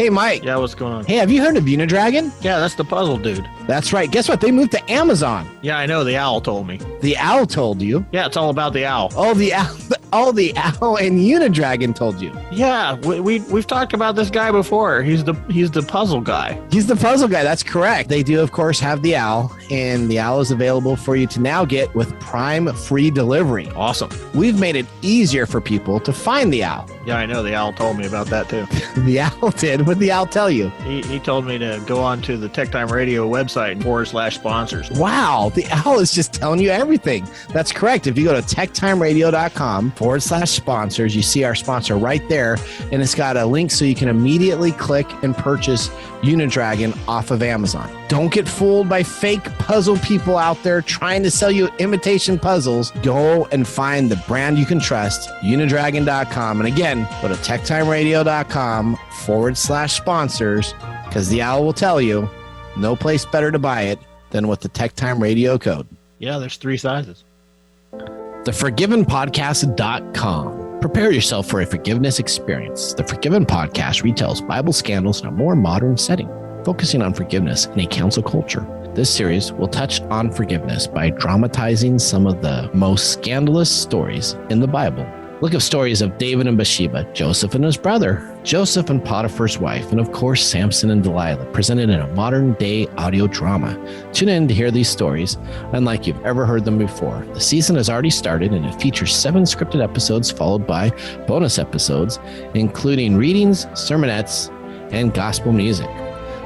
Hey, Mike. Yeah, what's going on? Hey, have you heard of Unidragon? Yeah, that's the puzzle dude. That's right. Guess what? They moved to Amazon. Yeah, I know. The owl told me. The owl told you? Yeah, it's all about the owl. Oh, the owl. Oh, the owl and Unidragon told you. Yeah, we've talked about this guy before. He's the puzzle guy. He's the puzzle guy. That's correct. They do, of course, have the owl, and the owl is available for you to now get with Prime free delivery. Awesome. We've made it easier for people to find the owl. Yeah, I know. The owl told me about that too. The owl did. What did the owl tell you? He told me to go on to the TechTime Radio website /sponsors. Wow, the owl is just telling you everything. That's correct. If you go to techtimeradio.com /sponsors, you see our sponsor right there, and it's got a link so you can immediately click and purchase Unidragon off of Amazon. Don't get fooled by fake puzzle people out there trying to sell you imitation puzzles. Go and find the brand you can trust, Unidragon.com. And again, go to techtimeradio.com /sponsors, because the owl will tell you no place better to buy it than with the TechTime Radio code. Yeah, there's 3 sizes. TheForgivenPodcast.com. Prepare yourself for a forgiveness experience. The Forgiven Podcast retells Bible scandals in a more modern setting, focusing on forgiveness in a council culture. This series will touch on forgiveness by dramatizing some of the most scandalous stories in the Bible. Look at stories of David and Bathsheba, Joseph and his brother, Joseph and Potiphar's wife, and of course, Samson and Delilah, presented in a modern-day audio drama. Tune in to hear these stories, unlike you've ever heard them before. The season has already started, and it features 7 scripted episodes followed by bonus episodes, including readings, sermonettes, and gospel music.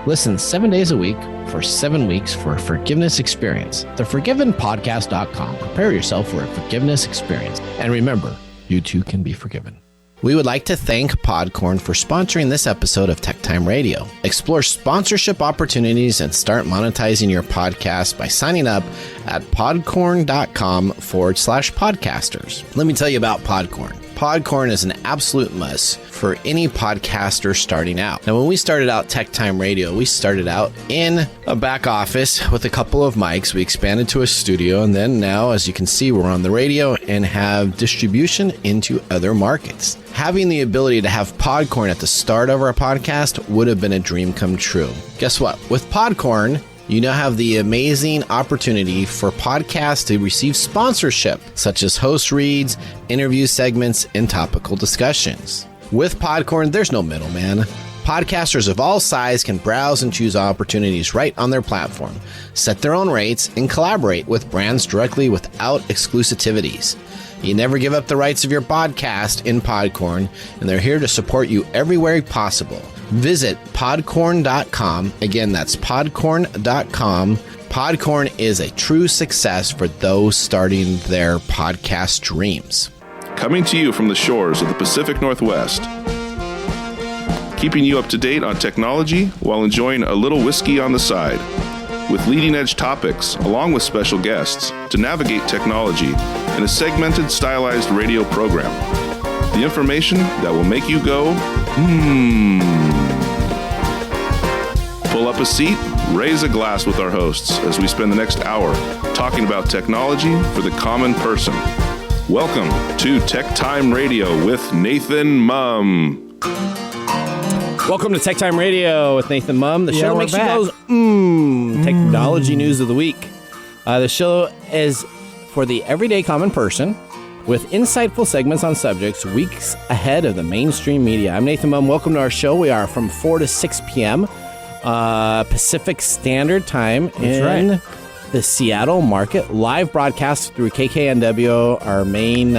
Listen 7 days a week for 7 weeks for a forgiveness experience. TheForgivenPodcast.com. Prepare yourself for a forgiveness experience. And remember, you too can be forgiven. We would like to thank Podcorn for sponsoring this episode of TechTime Radio. Explore sponsorship opportunities and start monetizing your podcast by signing up at podcorn.com /podcasters. Let me tell you about Podcorn. Podcorn is an absolute must for any podcaster starting out. Now, when we started out TechTime Radio, we started out in a back office with a couple of mics. We expanded to a studio, and then now, as you can see, we're on the radio and have distribution into other markets. Having the ability to have Podcorn at the start of our podcast would have been a dream come true. Guess what? With Podcorn, you now have the amazing opportunity for podcasts to receive sponsorship, such as host reads, interview segments, and topical discussions. With Podcorn, there's no middleman. Podcasters of all sizes can browse and choose opportunities right on their platform, set their own rates, and collaborate with brands directly without exclusivities. You never give up the rights of your podcast in Podcorn, and they're here to support you everywhere possible. Visit podcorn.com. Again, that's podcorn.com. Podcorn is a true success for those starting their podcast dreams. Coming to you from the shores of the Pacific Northwest. Keeping you up to date on technology while enjoying a little whiskey on the side. With leading-edge topics, along with special guests, to navigate technology in a segmented, stylized radio program. The information that will make you go, Pull up a seat, raise a glass with our hosts as we spend the next hour talking about technology for the common person. Welcome to TechTime Radio with Nathan Mumm. Welcome to TechTime Radio with Nathan Mumm. The show makes you go, technology news of the week. The show is for the everyday common person with insightful segments on subjects weeks ahead of the mainstream media. I'm Nathan Mumm. Welcome to our show. We are from 4 to 6 p.m. Pacific Standard Time in the Seattle market. Live broadcast through KKNW, our main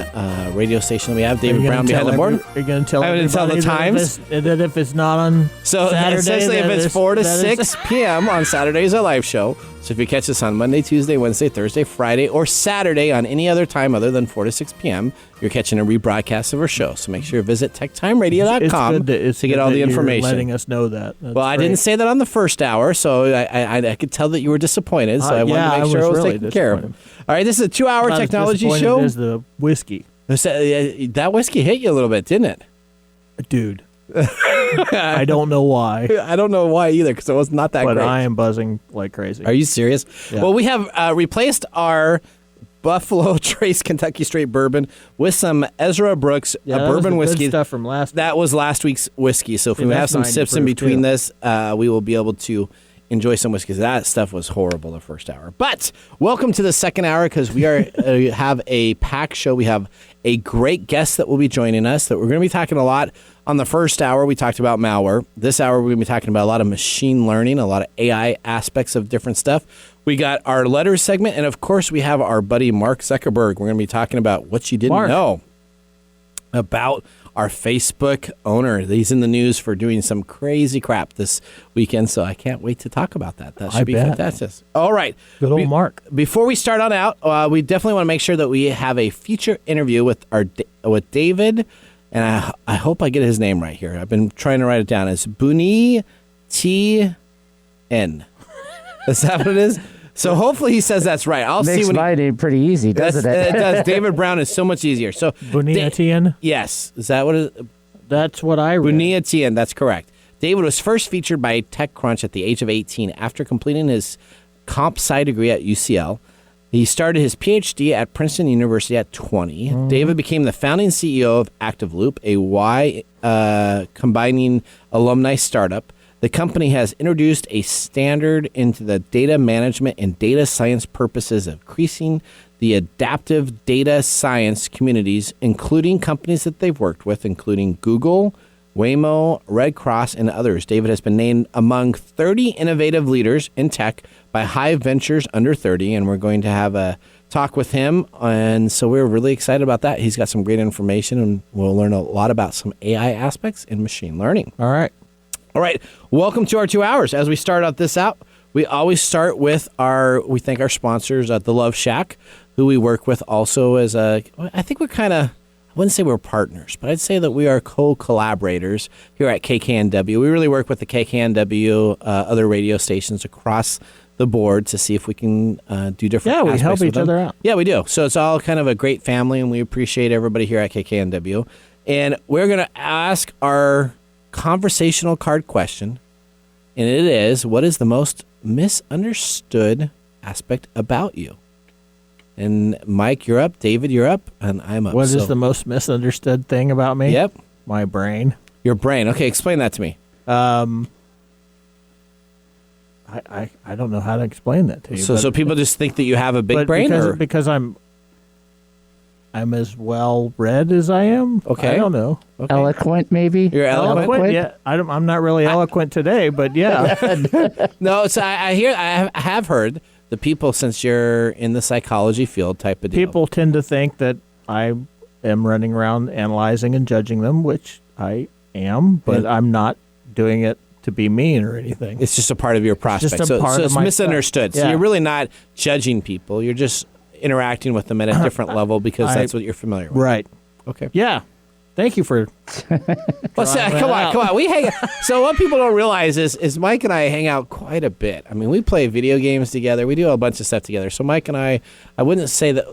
radio station that we have. David Brown behind the board. Are you going to tell the times? That if it's not on Saturday, essentially if it's 4 to 6 p.m. on Saturday is a live show. So if you catch us on Monday, Tuesday, Wednesday, Thursday, Friday, or Saturday on any other time other than 4 to 6 p.m., you're catching a rebroadcast of our show. So make sure you visit techtimeradio.com to get all the information. Letting us know that. That's I didn't say that on the first hour, so I could tell that you were disappointed. So I wanted to make sure I was taken care of. All right, this is a 2-hour technology show. There's the whiskey. That whiskey hit you a little bit, didn't it? Dude. I don't know why. I don't know why either, because it was not that great. But I am buzzing like crazy. Are you serious? Yeah. Well, we have replaced our Buffalo Trace Kentucky Straight Bourbon with some Ezra Brooks bourbon whiskey. Good stuff from last. That was last week's whiskey. So if we have some sips in between this, we will be able to enjoy some whiskey. That stuff was horrible the first hour. But welcome to the second hour because we are have a packed show. We have a great guest that will be joining us that we're going to be talking a lot. On the first hour, we talked about malware. This hour, we're going to be talking about a lot of machine learning, a lot of AI aspects of different stuff. We got our letters segment, and of course, we have our buddy Mark Zuckerberg. We're going to be talking about what you didn't know about our Facebook owner. He's in the news for doing some crazy crap this weekend, so I can't wait to talk about that. That should be fantastic. All right. Good old Mark. Before we start on out, we definitely want to make sure that we have a feature interview with David, and I hope I get his name right here. I've been trying to write it down. It's Buniatyan. Is that what it is? So hopefully he says that's right. I'll see. Makes my name pretty easy, doesn't it? It does. David Brown is so much easier. So Buniatyan? Yes. Is that what it is? That's what I read. Buniatyan, that's correct. David was first featured by TechCrunch at the age of 18 after completing his CompSci degree at UCL. He started his Ph.D. at Princeton University at 20. Mm-hmm. David became the founding CEO of Activeloop, a Y combining alumni startup. The company has introduced a standard into the data management and data science purposes of increasing the adaptive data science communities, including companies that they've worked with, including Google, Waymo, Red Cross, and others. David has been named among 30 innovative leaders in tech by Hive Ventures Under 30, and we're going to have a talk with him, and so we're really excited about that. He's got some great information, and we'll learn a lot about some AI aspects in machine learning. All right. Welcome to our 2 hours. As we start out this out, we always start with we thank our sponsors at The Love Shack, who we work with also as I think we're kind of, I wouldn't say we're partners, but I'd say that we are co-collaborators here at KKNW. We really work with the KKNW, other radio stations across the board to see if we can do different aspects. Yeah, we help each other out. Yeah, we do. So it's all kind of a great family, and we appreciate everybody here at KKNW. And we're going to ask our conversational card question, and it is, what is the most misunderstood aspect about you? And Mike, you're up. David, you're up. And I'm up. What is the most misunderstood thing about me? Yep. My brain. Your brain. Okay, explain that to me. I don't know how to explain that to you. So people just think that you have a big brain? Because I'm as well read as I am. Okay. I don't know. Okay. Eloquent, maybe? You're eloquent? Yeah. I'm not really eloquent today, but yeah. No, so I have heard the people, since you're in the psychology field type of deal. People tend to think that I am running around analyzing and judging them, which I am, but I'm not doing it to be mean or anything. It's just a part of your prospect. So it's misunderstood. So you're really not judging people. You're just interacting with them at a different level because that's what you're familiar with. Right. Okay. Yeah. Thank you for. Come on. We hang. So what people don't realize is Mike and I hang out quite a bit. I mean, we play video games together. We do a bunch of stuff together. So Mike and I wouldn't say that.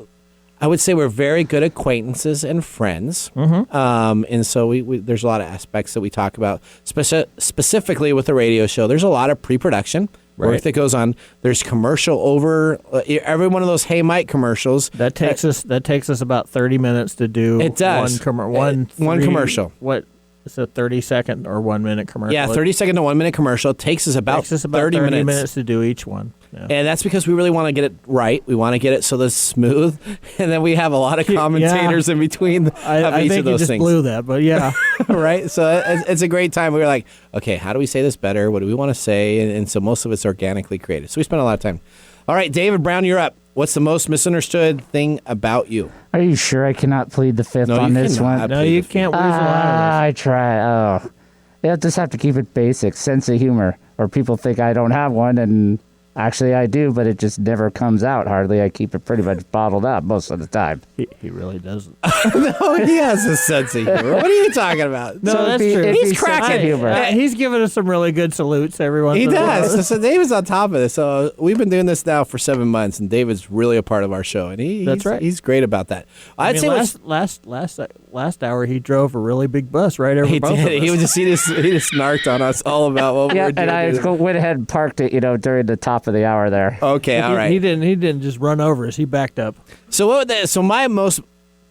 I would say we're very good acquaintances and friends. Mm-hmm. And so we there's a lot of aspects that we talk about specifically with the radio show. There's a lot of pre-production work that goes on. There's commercial over every one of those Hey Mike commercials. That takes us about 30 minutes to do. It does. One commercial. What? It's a 30-second or 1 minute commercial. Yeah, 30-second to 1 minute commercial. It takes us about 30 minutes to do each one. Yeah. And that's because we really want to get it right. We want to get it so that it's smooth. And then we have a lot of commentators in between of each of those things. I think you just blew that, but yeah. Right? So it's a great time. We were like, okay, how do we say this better? What do we want to say? And so most of it's organically created. So we spent a lot of time. All right, David Brown, you're up. What's the most misunderstood thing about you? Are you sure I cannot plead the fifth on this one? No, you can't weasel out of this. I try. Oh, I just have to keep it basic. Sense of humor. Or people think I don't have one, and actually I do, but it just never comes out hardly. I keep it pretty much bottled up most of the time. He really doesn't. No, he has a sense of humor. What are you talking about? No, that's true. He's cracking humor. He's giving us some really good salutes every once in a while. He does. So David's on top of this. So we've been doing this now for 7 months, and David's really a part of our show, and that's right. He's great about that. I'd say last hour he drove a really big bus right over both of us. He just snarked on us all about what we were doing. And I went ahead and parked it, during the top of the hour there. Okay, all right. He didn't just run over us. He backed up. So my most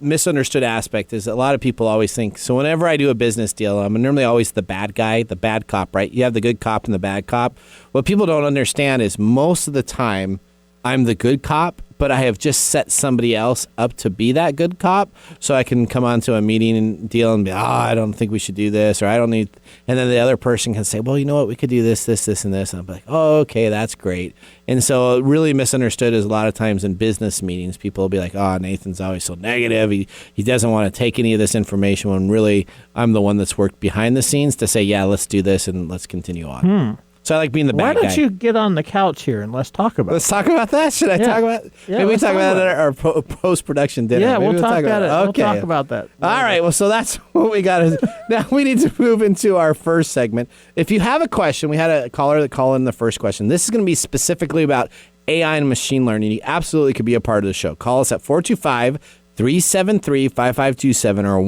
misunderstood aspect is that a lot of people always think, so whenever I do a business deal, I'm normally always the bad guy, the bad cop, right? You have the good cop and the bad cop. What people don't understand is most of the time I'm the good cop, but I have just set somebody else up to be that good cop, so I can come onto a meeting and deal and be, I don't think we should do this, or I don't need, and then the other person can say, well, you know what, we could do this, this, this, and this, and I'm like, oh, okay, that's great. And so really misunderstood is a lot of times in business meetings, people will be like, Nathan's always so negative, he doesn't want to take any of this information, when really I'm the one that's worked behind the scenes to say, yeah, let's do this and let's continue on. So I like being the bad guy. Why don't you get on the couch here and let's talk about it? Let's talk about that. Should I talk about it? Yeah, maybe we talk about it at our post-production dinner. Yeah, Maybe we'll talk about it. Okay. We'll talk about that. All right. Well, so that's what we got. Now we need to move into our first segment. If you have a question, we had a caller that called in the first question. This is going to be specifically about AI and machine learning. You absolutely could be a part of the show. Call us at 425-373-5527 or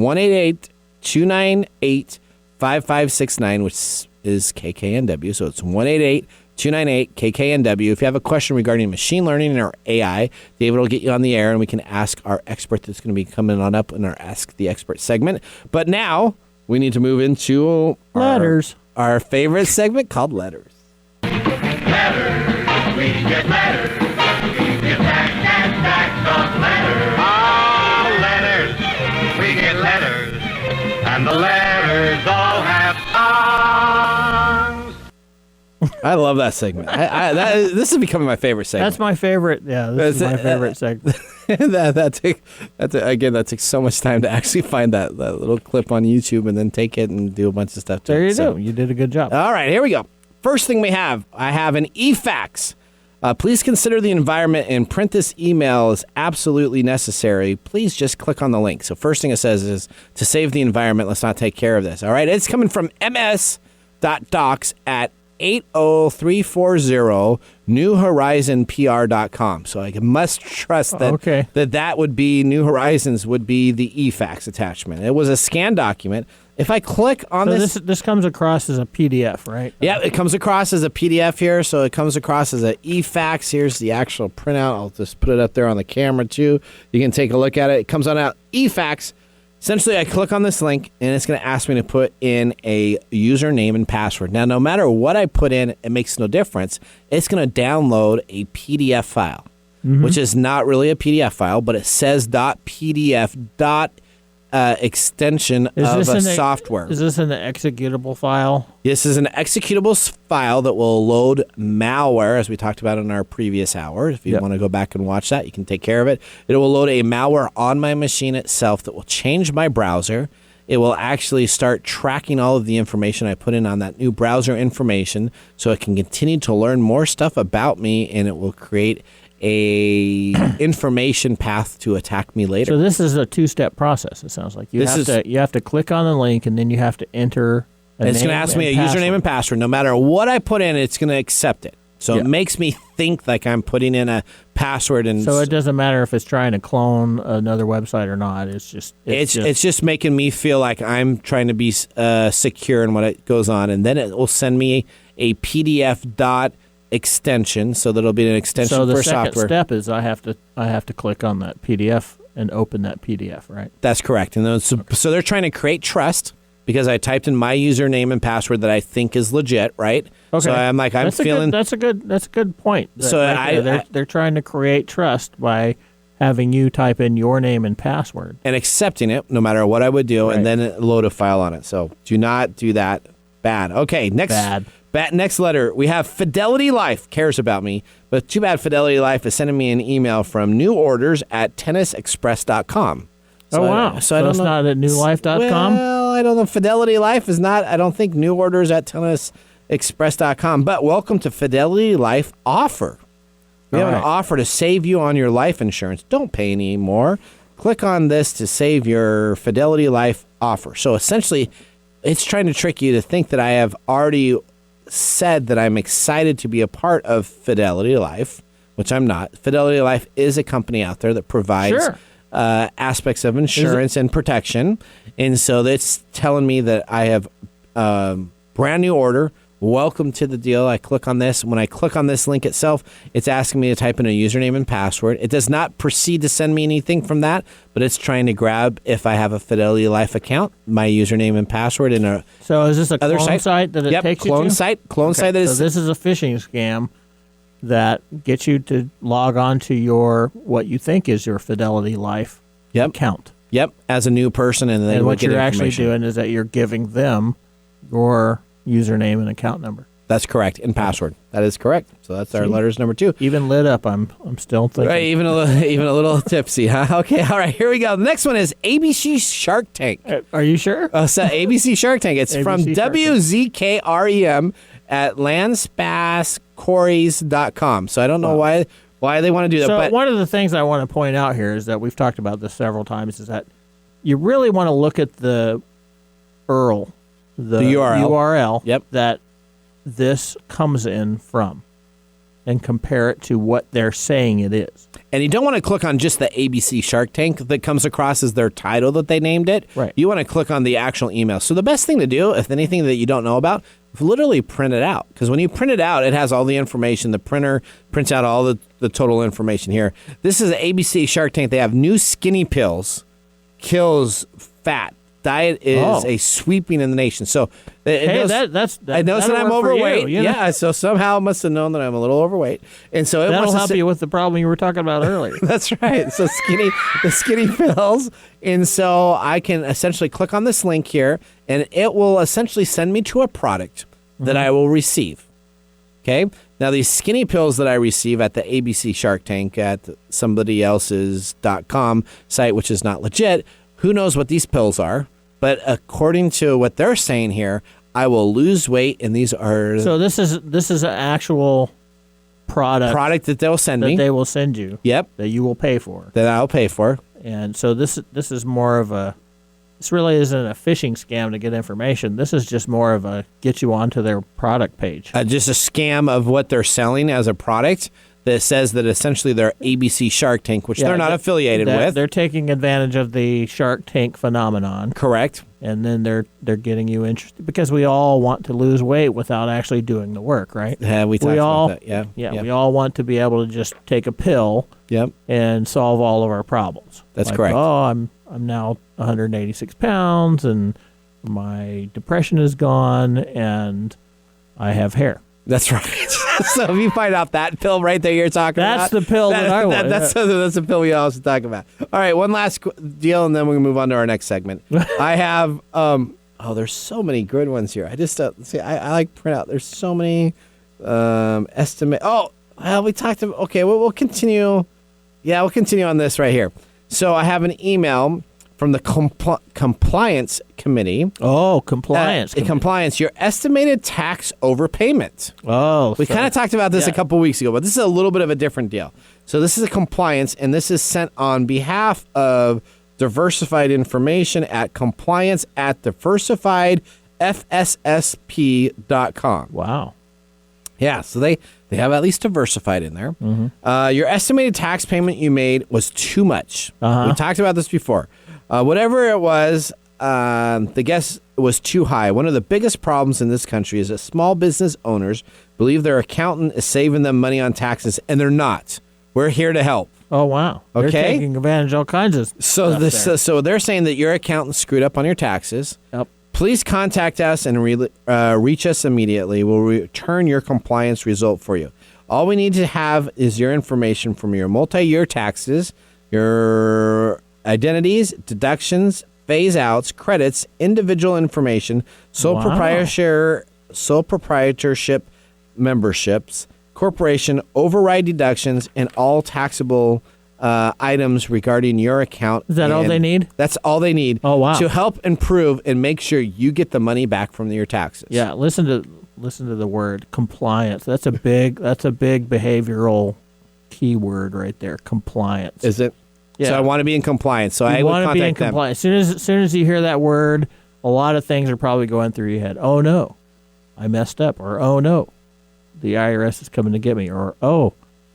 1-888-298-5569, which is KKNW. So it's 1-888-298-KKNW. If you have a question regarding machine learning or AI, David will get you on the air and we can ask our expert that's going to be coming on up in our Ask the Expert segment. But now we need to move into Letters. Our favorite segment called Letters. Letters, we get letters. We get stacks and stacks of letters. Oh, letters, we get letters. And the letters all have songs. I love that segment. This is becoming my favorite segment. That's my favorite. Yeah, this is my favorite segment. that takes so much time to actually find that little clip on YouTube and then take it and do a bunch of stuff to There it. you go. You did a good job. All right, here we go. First thing I have an e-fax. Please consider the environment and print this email as absolutely necessary. Please just click on the link. So first thing it says is to save the environment, let's not take care of this. All right, it's coming from ms.docs at 80340 newhorizonpr.com. So I must trust that that would be New Horizons would be the e-fax attachment. It was a scan document. If I click on this comes across as a PDF, right? Yeah, it comes across as a PDF here. So it comes across as an e-fax. Here's the actual printout. I'll just put it up there on the camera too. You can take a look at it. It comes on out e-fax. Essentially, I click on this link, and it's going to ask me to put in a username and password. Now, no matter what I put in, it makes no difference. It's going to download a PDF file, which is not really a PDF file, but it says .pdf extension of a software. Is this an executable file? This is an executable file that will load malware, as we talked about in our previous hour. If you want to go back and watch that, you can take care of it. It will load a malware on my machine itself that will change my browser. It will actually start tracking all of the information I put in on that new browser information, so it can continue to learn more stuff about me, and it will create a information path to attack me later. So this is a two-step process, it sounds like. You have to click on the link, and then you have to enter a it's going to ask me a username and password. No matter what I put in, it's going to accept it. So it makes me think like I'm putting in a password. And so it doesn't matter if it's trying to clone another website or not. It's just making me feel like I'm trying to be secure in what it goes on. And then it will send me a PDF extension, so that'll be an extension for software. So the second step is I have to click on that PDF and open that PDF, right? That's correct. And so they're trying to create trust because I typed in my username and password that I think is legit, right? Okay. So I'm like, that's a good point. So they're trying to create trust by having you type in your name and password and accepting it no matter what I would do, and then load a file on it. So do not do that. Bad. Okay, next letter, we have Fidelity Life cares about me, but too bad Fidelity Life is sending me an email from neworders@tennisexpress.com. So wow. So I don't know. Not at newlife.com? Well, I don't know. Fidelity Life is not, I don't think neworders@tennisexpress.com, but welcome to Fidelity Life offer. We have an offer to save you on your life insurance. Don't pay any more. Click on this to save your Fidelity Life offer. So essentially, it's trying to trick you to think that I have already said that I'm excited to be a part of Fidelity Life, which I'm not. Fidelity Life is a company out there that provides aspects of insurance and protection. And so that's telling me that I have brand new order welcome to the deal. I click on this. When I click on this link itself, it's asking me to type in a username and password. It does not proceed to send me anything from that, but it's trying to grab, if I have a Fidelity Life account, my username and password in a So is this a other clone site that it Yep, takes you clone to? site. Clone site that So is this is a phishing scam that gets you to log on to what you think is your Fidelity Life account. Yep, as a new person, and then what get you're actually information. doing is that you're giving them your username and account number. That's correct, and password. That is correct. So that's our letters number 2. Even lit up, I'm still thinking. Right, even a little tipsy, huh? Okay, all right, here we go. The next one is ABC Shark Tank. Are you sure? So ABC Shark Tank. It's from ABC Shark Tank. WZKREM at landspasquarries.com. So I don't know why they want to do that. So but one of the things I want to point out here is that we've talked about this several times, is that you really want to look at the URL, the URL Yep. that this comes in from, and compare it to what they're saying it is. And you don't want to click on just the ABC Shark Tank that comes across as their title that they named it. Right. You want to click on the actual email. So the best thing to do, if anything that you don't know about, literally print it out. Because when you print it out, it has all the information. The printer prints out all the total information here. This is ABC Shark Tank. They have new skinny pills, kills fat. Diet is a sweeping in the nation. So it knows, it knows that I'm overweight. Yeah, so somehow it must have known that I'm a little overweight. And so that'll help you with the problem you were talking about earlier. That's right. So the skinny pills. And so I can essentially click on this link here, and it will essentially send me to a product that I will receive. Okay? Now, these skinny pills that I receive at the ABC Shark Tank at somebody else's.com site, which is not legit, who knows what these pills are? But according to what they're saying here, I will lose weight, and these are... So this is an actual product that they'll send me. That they will send you. Yep. That you will pay for. That I'll pay for. And so this is more of a... This really isn't a phishing scam to get information. This is just more of a get you onto their product page. Just a scam of what they're selling as a product that says that essentially they're ABC Shark Tank, which they're not affiliated with. They're taking advantage of the Shark Tank phenomenon. Correct. And then they're getting you interested, because we all want to lose weight without actually doing the work, right? Yeah, we talked about that. Yeah. We all want to be able to just take a pill and solve all of our problems. That's correct. Oh, I'm now 186 pounds, and my depression is gone, and I have hair. That's right. So if you find out that pill right there you're talking about. That's the pill that I want. That's the pill we also talk about. All right, one last deal, and then we're going to move on to our next segment. I have, there's so many good ones here. I just, I like print out. There's so many estimate. We talked about, okay, we'll continue. Yeah, we'll continue on this right here. So I have an email from the compliance committee. Oh, compliance. Compliance, your estimated tax overpayment. Oh, we kind of talked about this a couple weeks ago, but this is a little bit of a different deal. So this is a compliance, and this is sent on behalf of Diversified Information at compliance@diversifiedfssp.com. Wow. Yeah, so they have at least diversified in there. Mm-hmm. Your estimated tax payment you made was too much. We talked about this before. Whatever it was, the guess was too high. One of the biggest problems in this country is that small business owners believe their accountant is saving them money on taxes, and they're not. We're here to help. Oh, wow. Okay. They're taking advantage of all kinds of stuff. So they're saying that your accountant screwed up on your taxes. Yep. Please contact us and reach us immediately. We'll return your compliance result for you. All we need to have is your information from your multi-year taxes, your identities, deductions, phase-outs, credits, individual information, sole proprietorship memberships, corporation override deductions, and all taxable items regarding your account. Is that all they need? That's all they need. Oh, wow. To help improve and make sure you get the money back from your taxes. Yeah, listen to the word compliance. That's a big behavioral keyword right there. Compliance. Is it? Yeah. So I want to be in compliance. So I want to be in compliance. As soon as you hear that word, a lot of things are probably going through your head. Oh no, I messed up, or oh no, the IRS is coming to get me, or oh,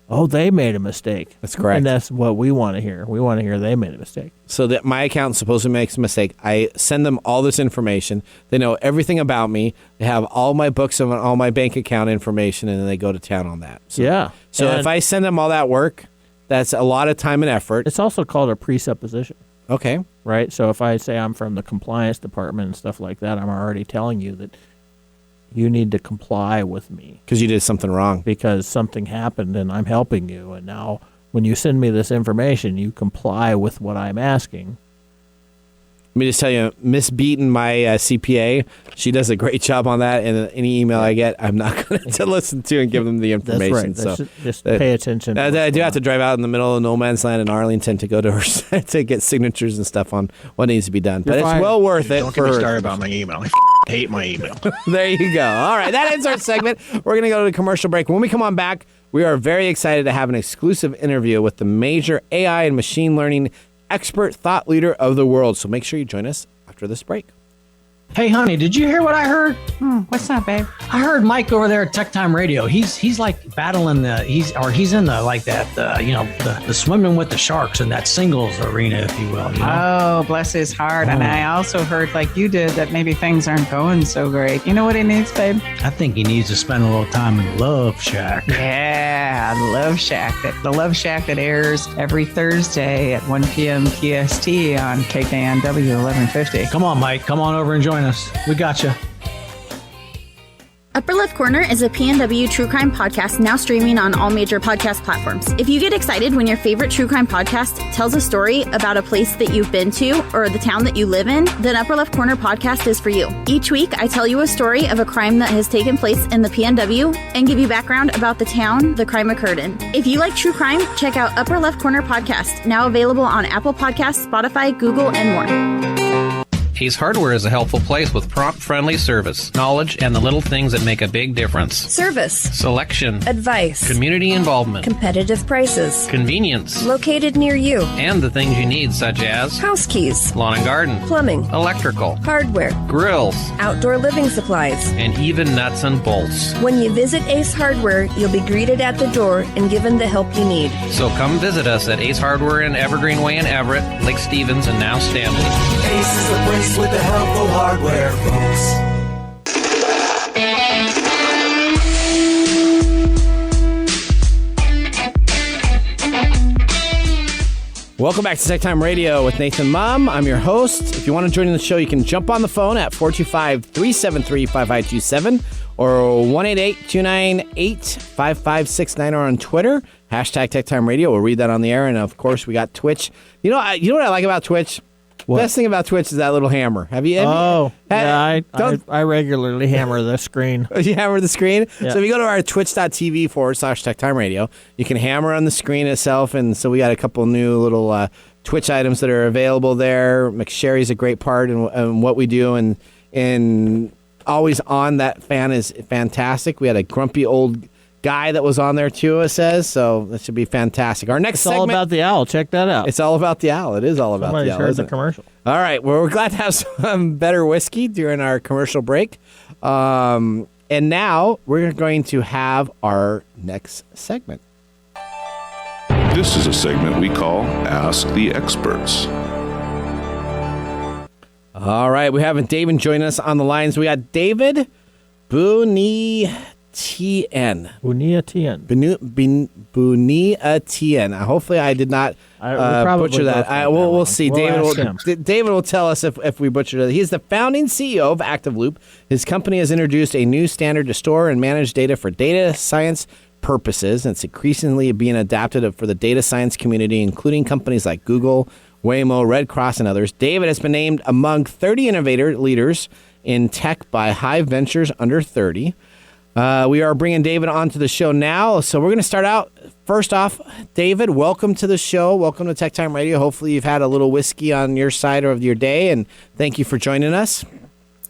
oh, they made a mistake. That's correct. And that's what we want to hear. We want to hear they made a mistake. So that my account supposedly makes a mistake. I send them all this information. They know everything about me. They have all my books and all my bank account information, and then they go to town on that. So, Yeah. So And if I send them all that work, that's a lot of time and effort. it's also called a presupposition, Okay. right? So if I say I'm from the compliance department and stuff like that, I'm already telling you that you need to comply with me Because you did something wrong. because something happened and I'm helping you. And now when you send me this information, you comply with what I'm asking. Let me just tell you, Miss Beaton, my CPA, she does a great job on that. And any email I get, I'm not going to listen to and give them the That's information. right. So Just pay attention. to I what's do going have to on. drive out in the middle of no man's land in Arlington to go to her to get signatures and stuff on what needs to be done. But You're it's fine. well worth it Don't for get me her. started about my email. I hate my email. There you go. All right, that ends our segment. We're going to go to the commercial break. When we come on back, we are very excited to have an exclusive interview with the major AI and machine learning expert thought leader of the world. So make sure you join us after this break. Hey, honey, did you hear what I heard? What's up, babe? I heard Mike over there at TechTime Radio. He's like battling he's in the like that the swimming with the sharks in that singles arena, if you will. You know? Oh, bless his heart. And I also heard, like you did, that maybe things aren't going so great. You know what he needs, babe? I think he needs to spend a little time in Love Shack. Yeah, Love Shack. The Love Shack that airs every Thursday at 1 p.m. PST on KKNW 1150. Come on, Mike. Come on over and join us. We got you. Upper Left Corner is a PNW true crime podcast now streaming on all major podcast platforms. If you get excited when your favorite true crime podcast tells a story about a place that you've been to or the town that you live in, then Upper Left Corner podcast is for you. Each week, I tell you a story of a crime that has taken place in the PNW and give you background about the town the crime occurred in. If you like true crime, check out Upper Left Corner podcast, now available on Apple Podcasts, Spotify, Google, and more. Ace Hardware is a helpful place with prompt, friendly service, knowledge, and the little things that make a big difference. Service. Selection. Advice. Community involvement. Competitive prices. Convenience. Located near you. And the things you need, such as house keys, lawn and garden, plumbing, electrical, hardware, grills, outdoor living supplies, and even nuts and bolts. When you visit Ace Hardware, you'll be greeted at the door and given the help you need. So come visit us at Ace Hardware in Evergreen Way in Everett, Lake Stevens, and now Stanley. Ace is the place with the helpful hardware, folks. Welcome back to TechTime Radio with Nathan Mumm. I'm your host. If you want to join in the show, you can jump on the phone at 425-373-5527 or 1-888-298-5569 or on Twitter, hashtag TechTime Radio. We'll read that on the air. And, of course, we got Twitch. You know what I like about Twitch? What? Best thing about Twitch is that little hammer. Have you? I regularly hammer the screen. You hammer the screen? Yeah. So if you go to our twitch.tv/TechTime Radio, you can hammer on the screen itself. And so we got a couple new little Twitch items that are available there. McSherry's a great part in what we do. And always on that fan is fantastic. We had a grumpy old guy that was on there too, it says, so that should be fantastic. Our next segment, all about the owl. Check that out. It's all about the owl. It is all about Somebody's the owl. heard the commercial. All right, well, we're glad to have some better whiskey during our commercial break, and now we're going to have our next segment. This is a segment we call Ask the Experts. All right, we have David joining us on the lines. We got David Buniatyan. Buniatyan. Hopefully, I did not butcher that. We'll see. David will tell us if we butchered it. He's the founding CEO of Activeloop. His company has introduced a new standard to store and manage data for data science purposes, and it's increasingly being adapted for the data science community, including companies like Google, Waymo, Red Cross, and others. David has been named among 30 innovator leaders in tech by Hive Ventures Under 30. We are bringing David onto the show now. So we're going to start out. First off, David, welcome to the show. Welcome to TechTime Radio. Hopefully you've had a little whiskey on your side of your day, and thank you for joining us.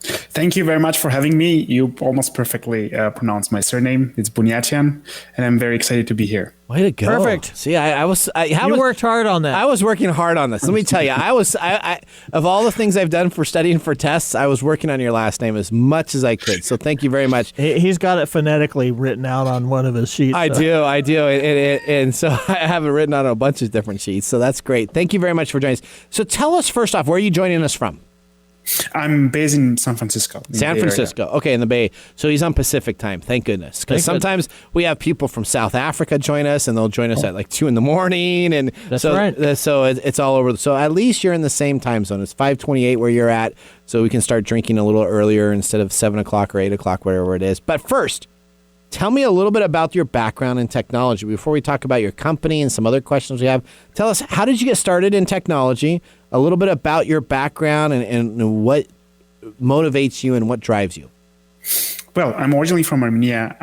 Thank you very much for having me. You almost perfectly pronounced my surname. It's Buniatyan, and I'm very excited to be here. Way to go! Perfect. See, you worked hard on that. I was working hard on this. Let me tell you, I of all the things I've done for studying for tests, I was working on your last name as much as I could. So thank you very much. He's got it phonetically written out on one of his sheets. I do, and so I have it written on a bunch of different sheets. So that's great. Thank you very much for joining us. So tell us first off, where are you joining us from? I'm based in San Francisco. San Francisco. Okay, in the Bay. So he's on Pacific time. Thank goodness. Because sometimes we have people from South Africa join us, and they'll join us at like 2 a.m. And that's so, right. So it's all over. So at least you're in the same time zone. It's 5:28 where you're at, so we can start drinking a little earlier instead of 7 o'clock or 8 o'clock, whatever it is. But first, tell me a little bit about your background in technology. Before we talk about your company and some other questions we have, tell us, how did you get started in technology? A little bit about your background and what motivates you and what drives you. Well, I'm originally from Armenia.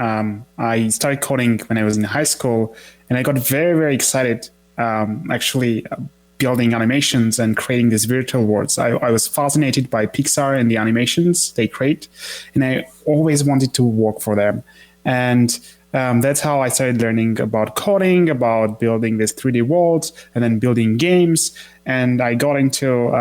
I started coding when I was in high school, and I got very, very excited building animations and creating these virtual worlds. I was fascinated by Pixar and the animations they create, and I always wanted to work for them. And that's how I started learning about coding, about building these 3D worlds, and then building games. And I got into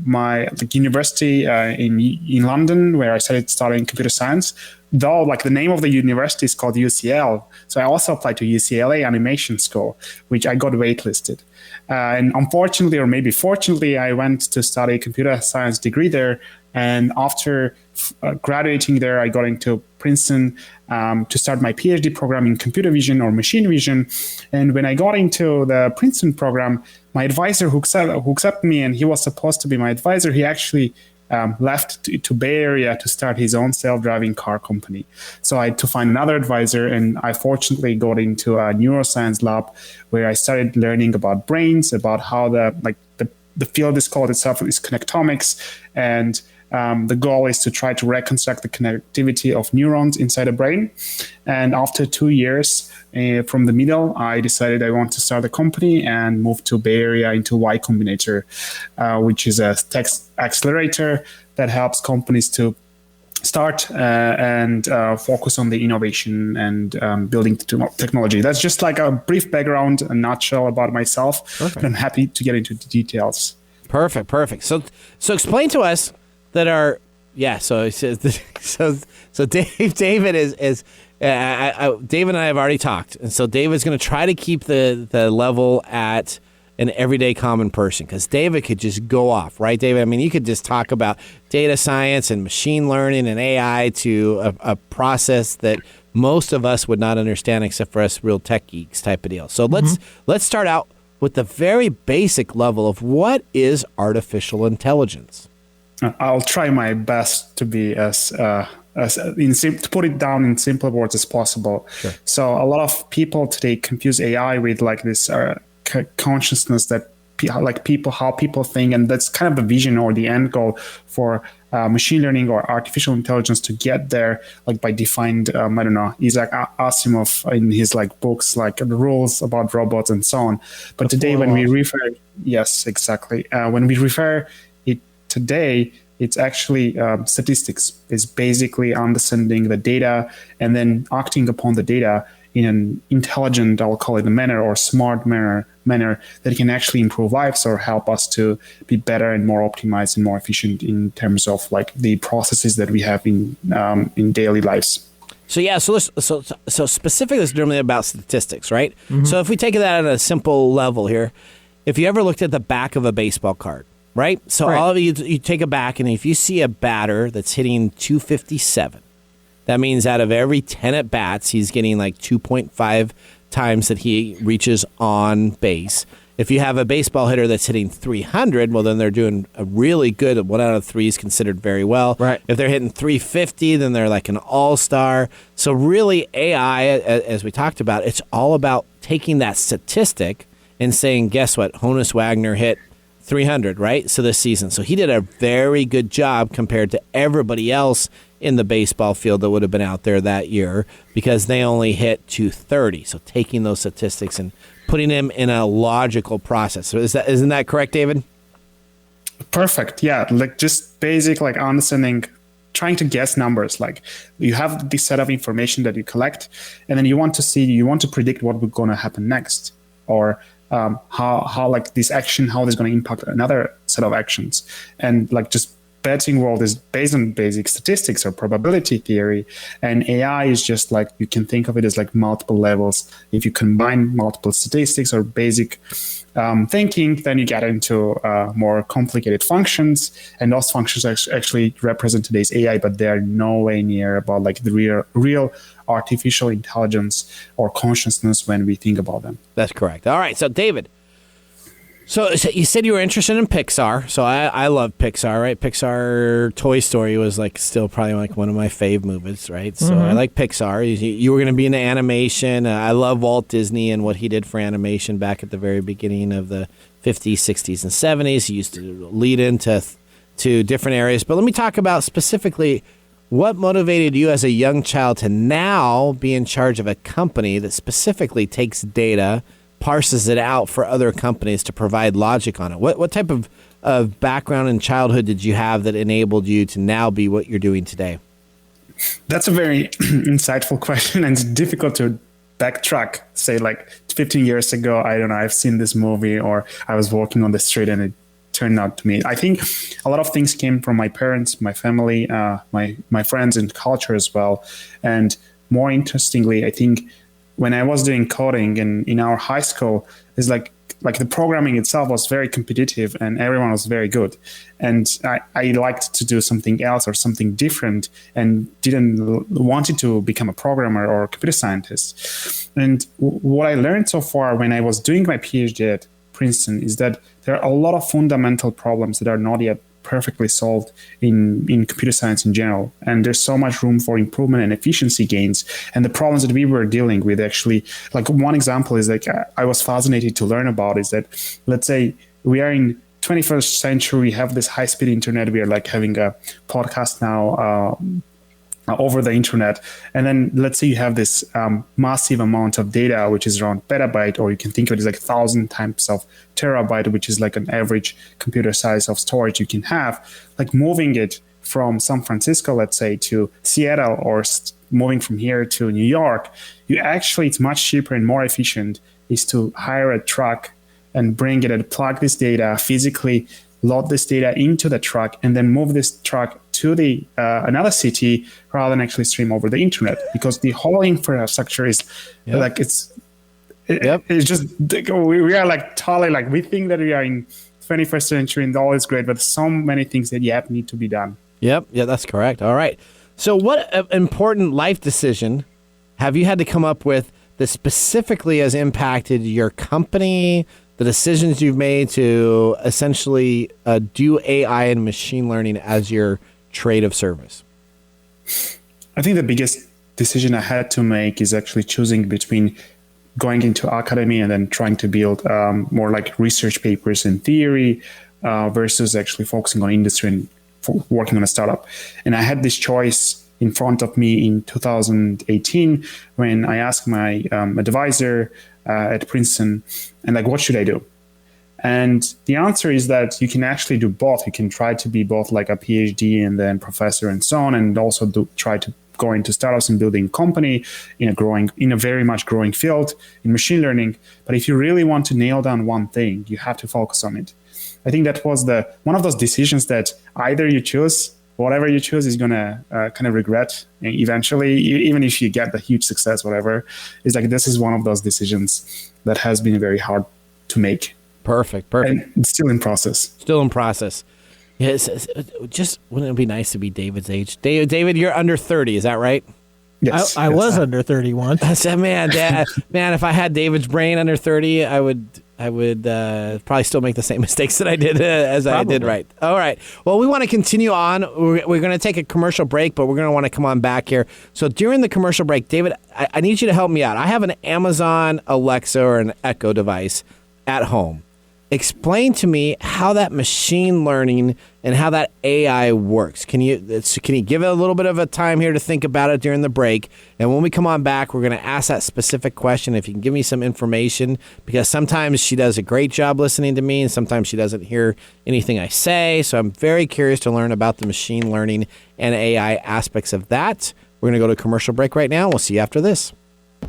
my university in London, where I started studying computer science. Though, the name of the university is called UCL, so I also applied to UCLA Animation School, which I got waitlisted. And unfortunately, or maybe fortunately, I went to study a computer science degree there. And after graduating there, I got into Princeton to start my PhD program in computer vision or machine vision. And when I got into the Princeton program, my advisor who accepted me, and he was supposed to be my advisor, he actually left to Bay Area to start his own self-driving car company. So I had to find another advisor, and I fortunately got into a neuroscience lab where I started learning about brains, about how the field is called itself is connectomics, and the goal is to try to reconstruct the connectivity of neurons inside a brain. And after 2 years from the middle, I decided I want to start a company and move to Bay Area into Y Combinator, which is a tech accelerator that helps companies to start and focus on the innovation and building technology. That's just like a brief background, a nutshell about myself. But I'm happy to get into the details. Perfect. So explain to us that are so David is David and I have already talked, and so David's going to try to keep the level at an everyday common person, because David could just go off, right, David? I mean, you could just talk about data science and machine learning and AI to a process that most of us would not understand except for us real tech geeks type of deal. So let's start out with the very basic level of what is artificial intelligence. I'll try my best to be to put it down in simple words as possible. Sure. So a lot of people today confuse AI with this consciousness that how people think, and that's kind of the vision or the end goal for machine learning or artificial intelligence to get there, by defined Isaac Asimov in his books the rules about robots and so on. But today when we refer, yes, exactly, when we refer it today, it's actually statistics. It's basically understanding the data and then acting upon the data in an intelligent, I'll call it a manner, or smart manner that can actually improve lives or help us to be better and more optimized and more efficient in terms of the processes that we have in daily lives. So specifically, it's normally about statistics, right? Mm-hmm. So if we take that at a simple level here, if you ever looked at the back of a baseball card, right? So all of you take a back, and if you see a batter that's hitting 257, that means out of every 10 at bats, he's getting 2.5 times that he reaches on base. If you have a baseball hitter that's hitting 300, well, then they're doing a really good. 1 out of 3 is considered very well. Right. If they're hitting 350, then they're like an all-star. So really, AI, as we talked about, it's all about taking that statistic and saying, guess what? Honus Wagner hit 300, right? So this season. So he did a very good job compared to everybody else in the baseball field that would have been out there that year, because they only hit 230. So taking those statistics and putting them in a logical process. So isn't that correct, David? Perfect. Yeah. Like just basic, like understanding, trying to guess numbers. Like you have this set of information that you collect, and then you want to predict what will going to happen next, or how like this action, how this going to impact another set of actions. And like just betting world is based on basic statistics or probability theory, and AI is just like, you can think of it as like multiple levels. If you combine multiple statistics or basic thinking, then you get into more complicated functions, and those functions actually represent today's AI, but they are no way near about like the real artificial intelligence or consciousness when we think about them. That's correct. All right, so David, so you said you were interested in Pixar. So I love Pixar, right? Pixar Toy Story was like still probably like one of my fave movies, right? So I like Pixar. You were going to be into animation. I love Walt Disney and what he did for animation back at the very beginning of the 50s, 60s, and 70s. He used to lead into different areas. But let me talk about specifically what motivated you as a young child to now be in charge of a company that specifically takes data, parses it out for other companies to provide logic on it. What type of background and childhood did you have that enabled you to now be what you're doing today? That's a very insightful question, and it's difficult to backtrack. Say like 15 years ago, I don't know, I've seen this movie, or I was walking on the street and it turned out to me. I think a lot of things came from my parents, my family, my friends, and culture as well. And more interestingly, I think when I was doing coding in our high school, it's like the programming itself was very competitive and everyone was very good. And I liked to do something else or something different and didn't wanted to become a programmer or a computer scientist. And what I learned so far when I was doing my PhD at Princeton is that there are a lot of fundamental problems that are not yet perfectly solved in computer science in general. And there's so much room for improvement and efficiency gains. And the problems that we were dealing with actually, like one example is like I was fascinated to learn about is that, let's say we are in 21st century, we have this high-speed internet, we are like having a podcast now over the internet. And then let's say you have this massive amount of data, which is around petabyte, or you can think of it as like 1,000 times of terabyte, which is like an average computer size of storage you can have. Like moving it from San Francisco, let's say, to Seattle, or moving from here to New York, it's much cheaper and more efficient is to hire a truck and bring it and plug this data, physically load this data into the truck, and then move this truck to the another city rather than actually stream over the internet, because the whole infrastructure is like it's just we are like totally like we think that we are in 21st century and all is great, but so many things that yet need to be done. Yeah, that's correct. All right. So what important life decision have you had to come up with that specifically has impacted your company, the decisions you've made to essentially do AI and machine learning as your trade of service? I think the biggest decision I had to make is actually choosing between going into academy and then trying to build more like research papers and theory versus actually focusing on industry and working on a startup. And I had this choice in front of me in 2018 when I asked my advisor at Princeton, and like, what should I do? And the answer is that you can actually do both. You can try to be both like a PhD and then professor and so on, and also try to go into startups and building a company in a very much growing field in machine learning. But if you really want to nail down one thing, you have to focus on it. I think that was one of those decisions that either you choose, whatever you choose is going to kind of regret eventually, even if you get the huge success, whatever. It's like this is one of those decisions that has been very hard to make. Perfect. And it's still in process. Yes, just wouldn't it be nice to be David's age? David, you're under 30, is that right? Yes. I was under 30 once. I said, man, if I had David's brain under 30, I would probably still make the same mistakes that I did I did right. All right. Well, we want to continue on. We're going to take a commercial break, but we're going to want to come on back here. So during the commercial break, David, I need you to help me out. I have an Amazon Alexa or an Echo device at home. explain to me how that machine learning and how that AI works. Can you give it a little bit of a time here to think about it during the break? And when we come on back, we're going to ask that specific question. If you can give me some information, because sometimes she does a great job listening to me and sometimes she doesn't hear anything I say. So I'm very curious to learn about the machine learning and AI aspects of that. We're going to go to a commercial break right now. We'll see you after this.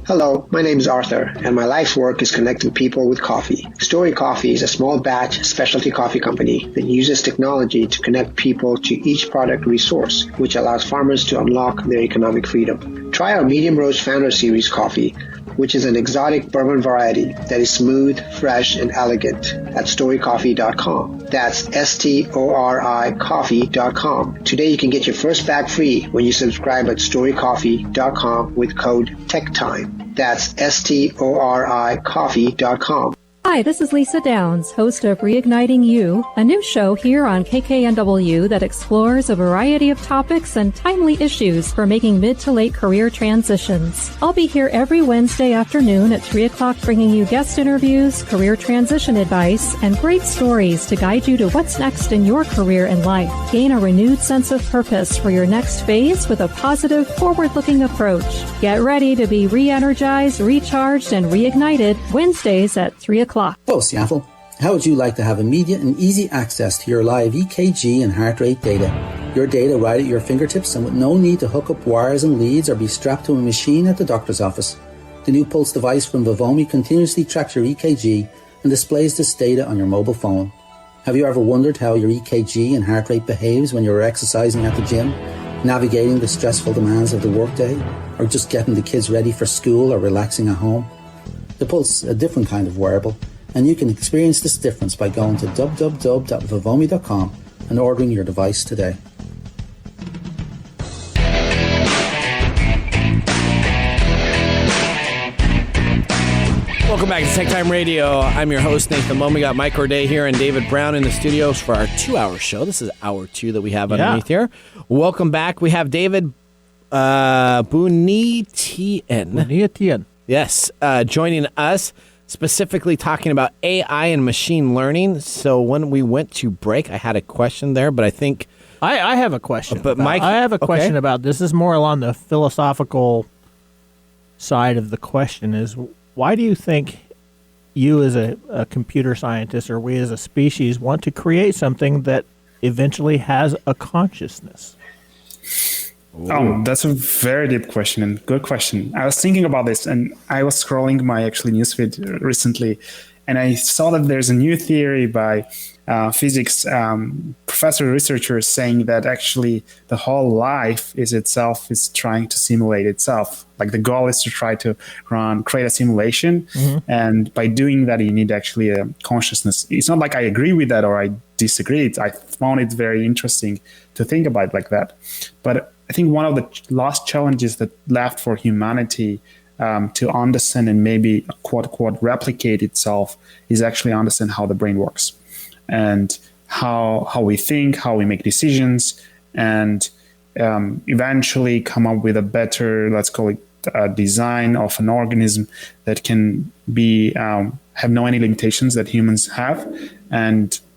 Hello, my name is Arthur, and my life's work is connecting people with coffee. Story Coffee is a small batch specialty coffee company that uses technology to connect people to each product resource, which allows farmers to unlock their economic freedom. Try our Medium Roast Founder Series coffee, which is an exotic bourbon variety that is smooth, fresh, and elegant at storycoffee.com. That's STORI coffee.com. Today you can get your first bag free when you subscribe at storycoffee.com with code TechTime. That's STORI coffee.com. Hi, this is Lisa Downs, host of Reigniting You, a new show here on KKNW that explores a variety of topics and timely issues for making mid to late career transitions. I'll be here every Wednesday afternoon at 3 o'clock bringing you guest interviews, career transition advice, and great stories to guide you to what's next in your career and life. Gain a renewed sense of purpose for your next phase with a positive, forward-looking approach. Get ready to be re-energized, recharged, and reignited Wednesdays at 3 o'clock. Hello, Seattle. How would you like to have immediate and easy access to your live EKG and heart rate data? Your data right at your fingertips and with no need to hook up wires and leads or be strapped to a machine at the doctor's office. The new Pulse device from Vivomi continuously tracks your EKG and displays this data on your mobile phone. Have you ever wondered how your EKG and heart rate behaves when you're exercising at the gym, navigating the stressful demands of the workday, or just getting the kids ready for school or relaxing at home? The Pulse is a different kind of wearable, and you can experience this difference by going to www.vivomi.com and ordering your device today. Welcome back to TechTime Radio. I'm your host, Nathan Mumm. We got Mike Corday here and David Brown in the studios for our 2-hour show. This is hour 2 that we have underneath here. Welcome back. We have David Buniatyan. Yes, joining us, specifically talking about AI and machine learning. So when we went to break, I had a question there, but I think... I have a question. But Mike... I have a question about this. Is more along the philosophical side of the question is, why do you think you as a computer scientist or we as a species want to create something that eventually has a consciousness? Oh, that's a very deep question and good question. I was thinking about this, and I was scrolling my newsfeed recently, and I saw that there's a new theory by physics researchers saying that actually the whole life is trying to simulate itself. Like the goal is to try to create a simulation, and by doing that, you need actually a consciousness. It's not like I agree with that or I disagree. I found it very interesting to think about it like that, but I think one of the last challenges that left for humanity to understand and maybe quote unquote replicate itself is actually understand how the brain works and how we think, how we make decisions, and eventually come up with a better, let's call it, design of an organism that can be have no any limitations that humans have.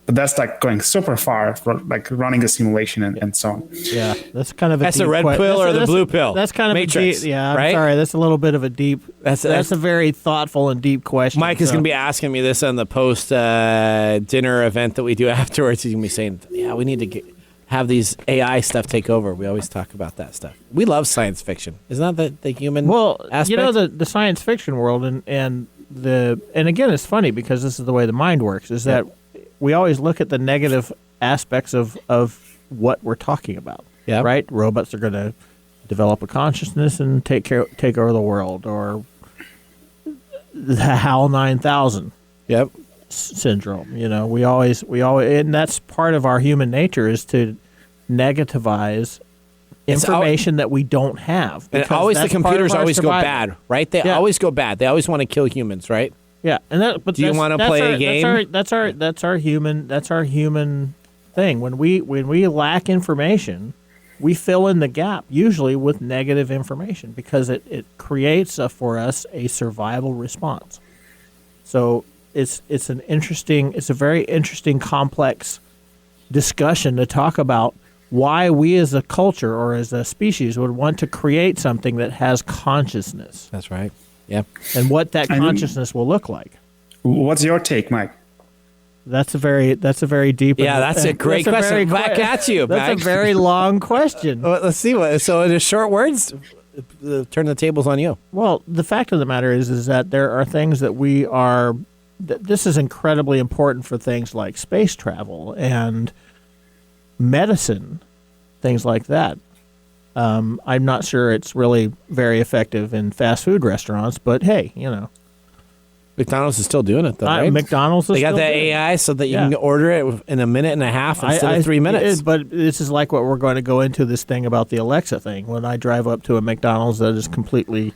But that's like going super far for like running a simulation and so on. Yeah, that's kind of the red pill or the blue pill. That's kind of Matrix, a deep, yeah. I'm right? sorry, that's a little bit of a deep. That's a very thoughtful and deep question. Mike is going to be asking me this on the post dinner event that we do afterwards. He's going to be saying, "Yeah, we need to have these AI stuff take over." We always talk about that stuff. We love science fiction. Isn't that the human aspect? You know, the science fiction world and again, it's funny because this is the way the mind works. Is that we always look at the negative aspects of what we're talking about. Yeah. Right? Robots are going to develop a consciousness and take over the world, or the HAL 9000 syndrome. You know, we always, and that's part of our human nature is to negativize information that we don't have. And always the computers always go bad, right? They always go bad. They always want to kill humans, right? Yeah, and do you want to play a game? That's our human thing. When we lack information, we fill in the gap usually with negative information because it creates for us a survival response. So it's a very interesting, complex discussion to talk about why we as a culture or as a species would want to create something that has consciousness. That's right. Yeah. And what that consciousness will look like. What's your take, Mike? That's a very deep. Yeah, that's a great question. Back at you. That's a very long question. Well, let's see what. So, in short words, turn the tables on you. Well, the fact of the matter is that there are things that we are. This is incredibly important for things like space travel and medicine, things like that. I'm not sure it's really very effective in fast food restaurants, but hey, McDonald's is still doing it, though, right? McDonald's is They got still that doing AI so that you can order it in a minute and a half instead of 3 minutes. But this is like what we're going to go into this thing about the Alexa thing. When I drive up to a McDonald's that is completely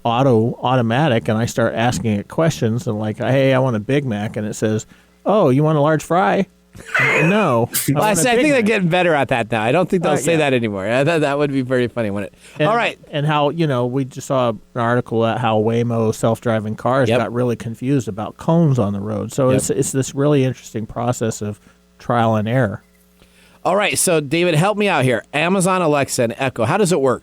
automatic and I start asking it questions and like, hey, I want a Big Mac, and it says, oh, you want a large fry? No. Well, I think they're getting better at that now. I don't think they'll say that anymore. That would be very funny. All right. And how, we just saw an article at how Waymo self-driving cars got really confused about cones on the road. So it's this really interesting process of trial and error. All right. So, David, help me out here. Amazon, Alexa, and Echo, how does it work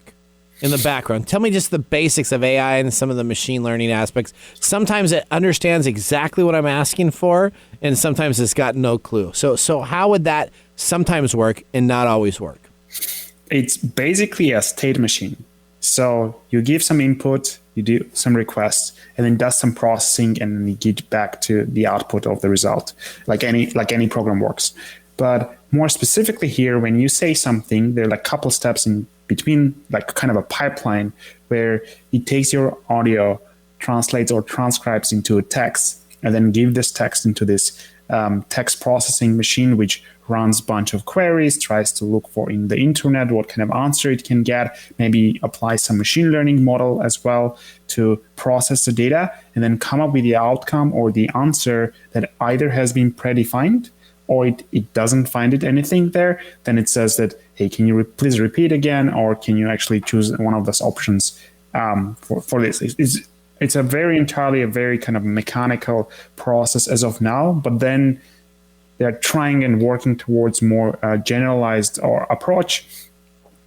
in the background? Tell me just the basics of AI and some of the machine learning aspects. Sometimes it understands exactly what I'm asking for, and sometimes it's got no clue. So how would that sometimes work and not always work? It's basically a state machine. So you give some input, you do some requests, and then does some processing, and then you get back to the output of the result, like any program works. But more specifically here, when you say something, there are a couple steps in between, like kind of a pipeline where it takes your audio, translates or transcribes into a text, and then give this text into this text processing machine, which runs a bunch of queries, tries to look for in the internet what kind of answer it can get, maybe apply some machine learning model as well to process the data, and then come up with the outcome or the answer that either has been predefined or it doesn't find anything there. Then it says that, hey, can you please repeat again, or can you actually choose one of those options for this? It's a very kind of mechanical process as of now, but then they're trying and working towards more generalized or approach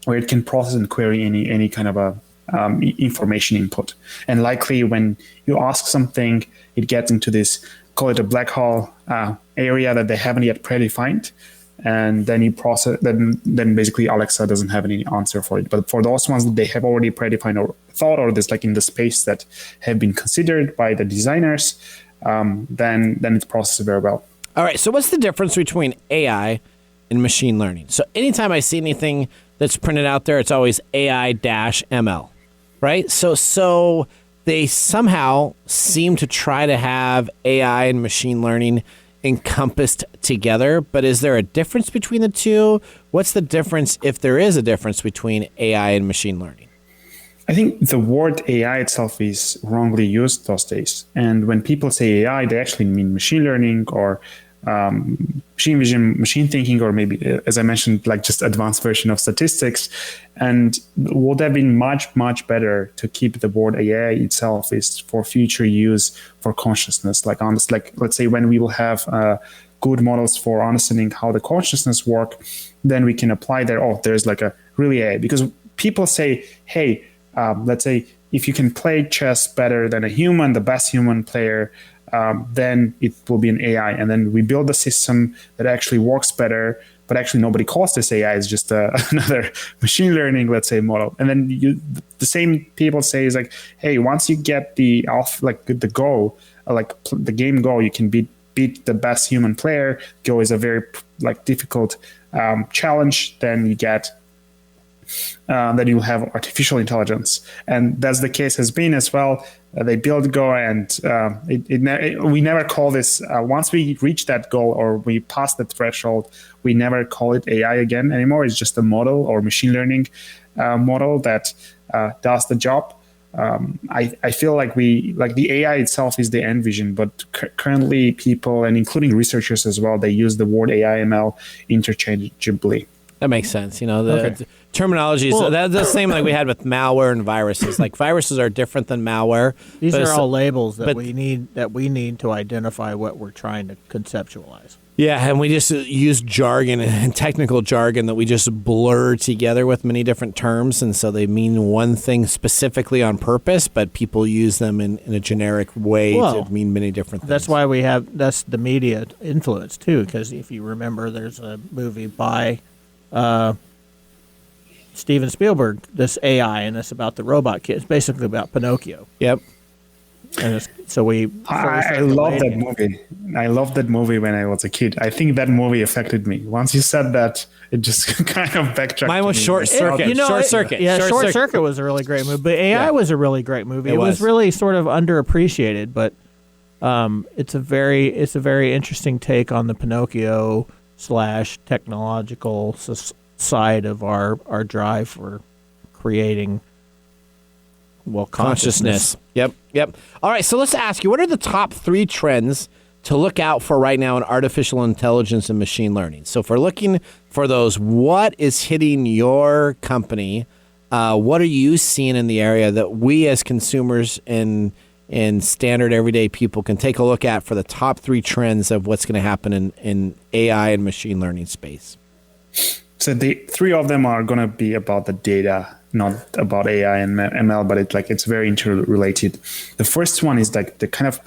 where it can process and query any kind of a information input. And likely when you ask something, it gets into this, call it a black hole area that they haven't yet predefined. And then you process, then basically Alexa doesn't have any answer for it. But for those ones that they have already predefined or thought, or this like in the space that have been considered by the designers, then it processes very well. All right. So what's the difference between AI and machine learning? So anytime I see anything that's printed out there, it's always AI-ML, right? So they somehow seem to try to have AI and machine learning encompassed together, but is there a difference between the two? What's the difference, if there is a difference, between AI and machine learning? I think the word AI itself is wrongly used those days. And when people say AI, they actually mean machine learning or machine vision, machine thinking, or maybe, as I mentioned, like just advanced version of statistics. And would have been much, much better to keep the word AI itself is for future use for consciousness. Like let's say when we will have good models for understanding how the consciousness work, then we can apply there. Oh, there's like a really AI, because people say, hey, let's say if you can play chess better than a human, the best human player, then it will be an AI. And then we build a system that actually works better, but actually nobody calls this AI. It's just another machine learning, let's say, model. And then the same people say is like, hey, once you get the Go, like the game Go, you can beat the best human player. Go is a very difficult challenge. Then you get then you'll have artificial intelligence, and that's the case has been as well. They build Go, and we never call this. Once we reach that goal or we pass the threshold, we never call it AI again anymore. It's just a model or machine learning model that does the job. I feel like the AI itself is the end vision, but currently people, and including researchers as well, they use the word AI ML interchangeably. That makes sense. The terminology is that's the same like we had with malware and viruses. Like viruses are different than malware. These are all labels that we need to identify what we're trying to conceptualize. Yeah, and we just use jargon and technical jargon that we just blur together with many different terms, and so they mean one thing specifically on purpose, but people use them in a generic way to mean many different things. That's why that's the media influence, too, because if you remember, there's a movie by Steven Spielberg, this AI, and it's about the robot kid. It's basically about Pinocchio. Yep. And I love that movie. I loved that movie when I was a kid. I think that movie affected me. Once you said that, it just kind of backtracked. Mine was Short Circuit. Short Circuit. Yeah, Short Circuit was a really great movie. But AI was a really great movie. It was really sort of underappreciated, but it's a very interesting take on the Pinocchio / technological side of our drive for creating consciousness. Yep. All right, so let's ask you, what are the top 3 trends to look out for right now in artificial intelligence and machine learning? So if we're looking for those, what is hitting your company? What are you seeing in the area that we as consumers and standard everyday people can take a look at for the top 3 trends of what's going to happen in AI and machine learning space? So the 3 of them are going to be about the data, not about AI and ML, but it's very interrelated. The first one is like the kind of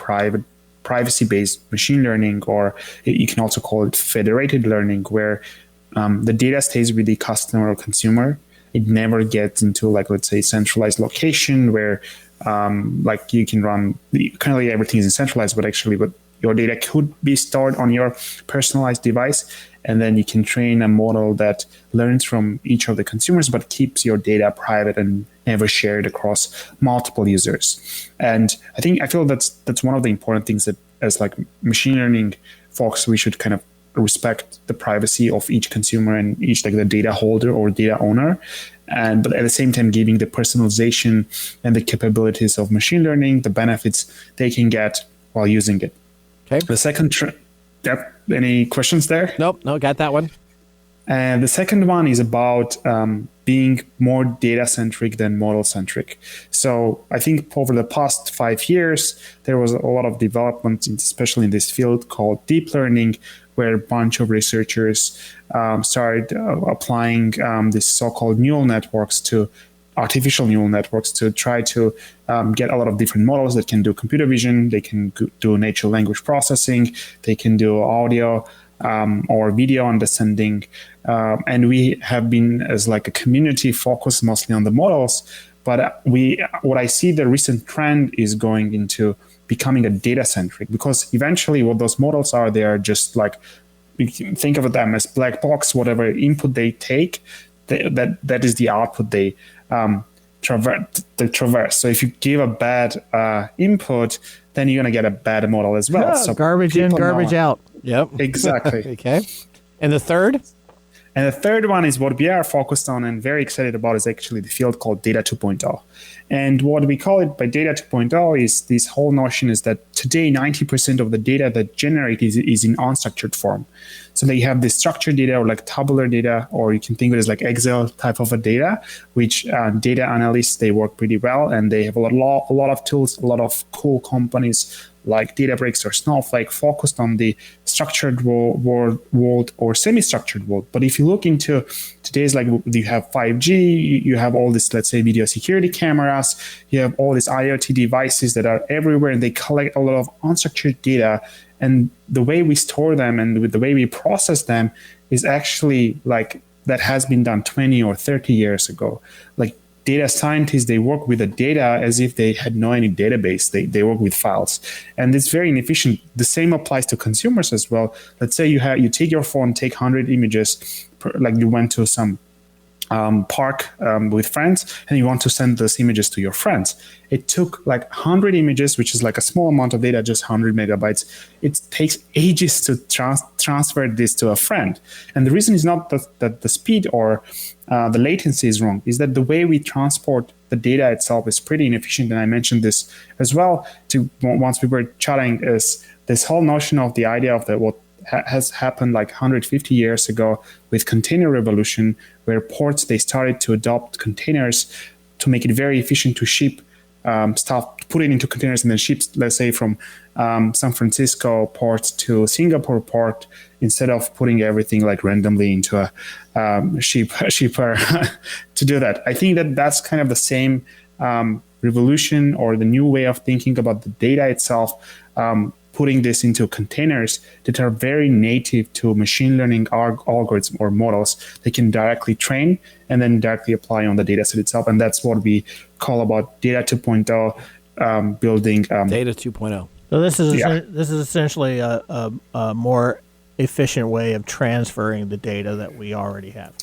privacy-based machine learning, or you can also call it federated learning, where the data stays with the customer or consumer. It never gets into let's say centralized location where you can run currently everything is centralized, but your data could be stored on your personalized device. And then you can train a model that learns from each of the consumers, but keeps your data private and never shared across multiple users. And I feel that's one of the important things that as machine learning folks, we should kind of respect the privacy of each consumer and each the data holder or data owner. But at the same time, giving the personalization and the capabilities of machine learning, the benefits they can get while using it. Okay. The second any questions there? Nope, got that one. And the second one is about being more data-centric than model-centric. So I think over the past 5 years, there was a lot of development, especially in this field called deep learning, where a bunch of researchers started applying these so-called artificial neural networks to try to get a lot of different models that can do computer vision, they can do natural language processing, they can do audio or video understanding. And we have been, as a community, focused mostly on the models. But what I see the recent trend is going into becoming a data-centric, because eventually what those models are, they are just you can think of them as black box. Whatever input they take, that is the output they traverse. So if you give a bad input, then you're going to get a bad model as well. So garbage in, garbage out. Yep. Exactly. Okay. And the third? And the third one is what we are focused on and very excited about is actually the field called Data 2.0. And what we call it by Data 2.0 is this whole notion is that today 90% of the data that generated is in unstructured form. So they have this structured data or tabular data, or you can think of it as Excel type of a data, which data analysts, they work pretty well, and they have a lot of tools, a lot of cool companies like Databricks or Snowflake focused on the structured world or semi-structured world. But if you look into today's, you have 5G, you have all this, let's say, video security cameras, you have all these IoT devices that are everywhere, and they collect a lot of unstructured data. And the way we store them and with the way we process them is actually that has been done 20 or 30 years ago. Data scientists, they work with the data as if they had no any database. They work with files, and it's very inefficient. The same applies to consumers as well. Let's say you take your phone, take 100 images, you went to some park with friends, and you want to send those images to your friends. It took 100 images, which is a small amount of data, just 100 megabytes. It takes ages to transfer this to a friend. And the reason is not that the speed or the latency is wrong, is that the way we transport the data itself is pretty inefficient. And I mentioned this as well once we were chatting, is this whole notion of the idea of has happened like 150 years ago with container revolution, where ports, they started to adopt containers to make it very efficient to ship stuff, put it into containers and then ship, let's say, from San Francisco port to Singapore port, instead of putting everything like randomly into a shipper to do that. I think that's kind of the same revolution, or the new way of thinking about the data itself, putting this into containers that are very native to machine learning algorithms or models. They can directly train and then directly apply on the data set itself. And that's what we call about data 2.0, building. Data 2.0. So this is essentially a more efficient way of transferring the data that we already have.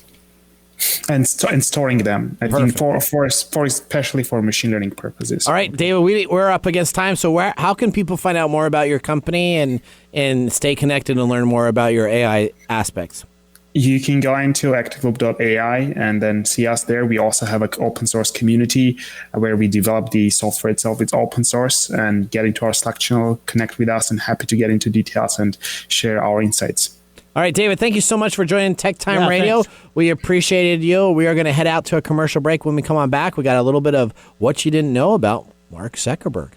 And storing them, I think, for especially for machine learning purposes. All right, David, we're up against time. So how can people find out more about your company and stay connected and learn more about your AI aspects? You can go into Activeloop.ai and then see us there. We also have an open source community where we develop the software itself. It's open source, and get into our Slack channel, connect with us, and happy to get into details and share our insights. All right, David, thank you so much for joining TechTime Radio. Thanks. We appreciated you. We are going to head out to a commercial break. When we come on back, we got a little bit of what you didn't know about Mark Zuckerberg.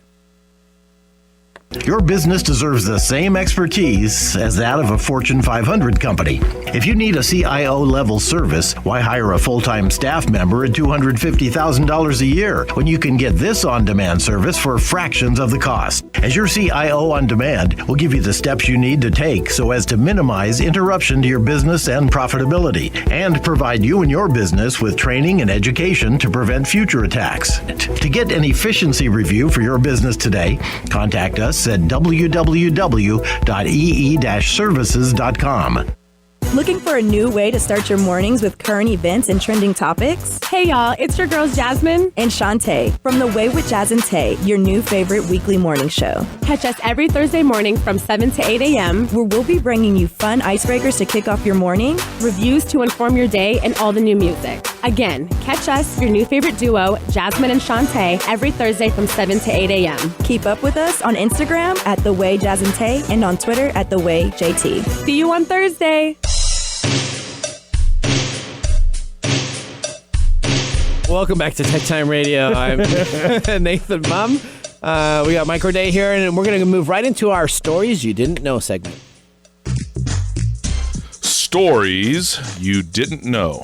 Your business deserves the same expertise as that of a Fortune 500 company. If you need a CIO-level service, why hire a full-time staff member at $250,000 a year when you can get this on-demand service for fractions of the cost? As your CIO on demand, we'll give you the steps you need to take so as to minimize interruption to your business and profitability, and provide you and your business with training and education to prevent future attacks. To get an efficiency review for your business today, contact us at www.ee-services.com. Looking for a new way to start your mornings with current events and trending topics? Hey y'all, it's your girls Jasmine and Shantae from The Way with Jazz and Tay, your new favorite weekly morning show. Catch us every Thursday morning from 7 to 8 a.m. where we'll be bringing you fun icebreakers to kick off your morning, reviews to inform your day, and all the new music. Again, catch us, your new favorite duo, Jasmine and Shantae, every Thursday from 7 to 8 a.m. Keep up with us on Instagram at The Way Jazz and Tay and on Twitter at The Way JT. See you on Thursday. Welcome back to TechTime Radio. I'm Nathan Mumm. We got Micro Day here, and we're going to move right into our Stories You Didn't Know segment. Stories you didn't know.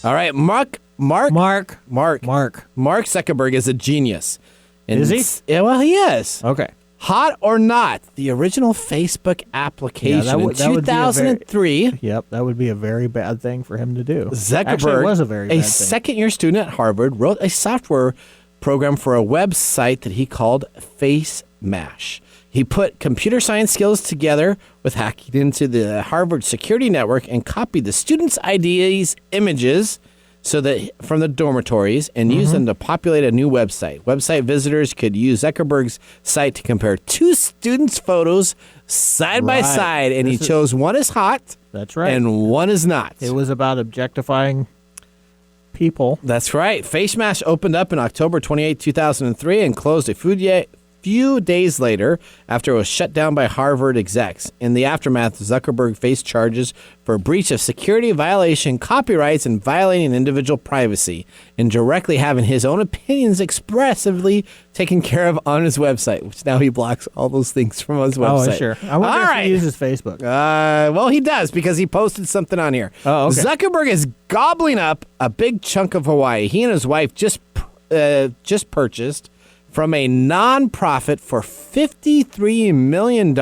All right, Mark Zuckerberg is a genius. And is he? Yeah, well, he is. Okay. Hot or Not, the original Facebook application in 2003. That would be a very bad thing for him to do. Zuckerberg, actually, it was a very bad thing. second-year student at Harvard, wrote a software program for a website that he called Face Mash. He put computer science skills together with hacking into the Harvard security network and copied the students' IDs images from the dormitories and used them to populate a new website. Website visitors could use Zuckerberg's site to compare two students' photos side by side, and he chose one is hot. That's right. And one is not. It was about objectifying people. That's right. Face Mash opened up in October 28, 2003 and closed a few days later after it was shut down by Harvard execs. In the aftermath, Zuckerberg faced charges for breach of security violation, copyrights, and violating individual privacy, and directly having his own opinions expressively taken care of on his website, which now he blocks all those things from his website. Oh, sure. I wonder if he uses Facebook. Well, he does, because he posted something on here. Oh, okay. Zuckerberg is gobbling up a big chunk of Hawaii. He and his wife just purchased from a nonprofit for $53 million, a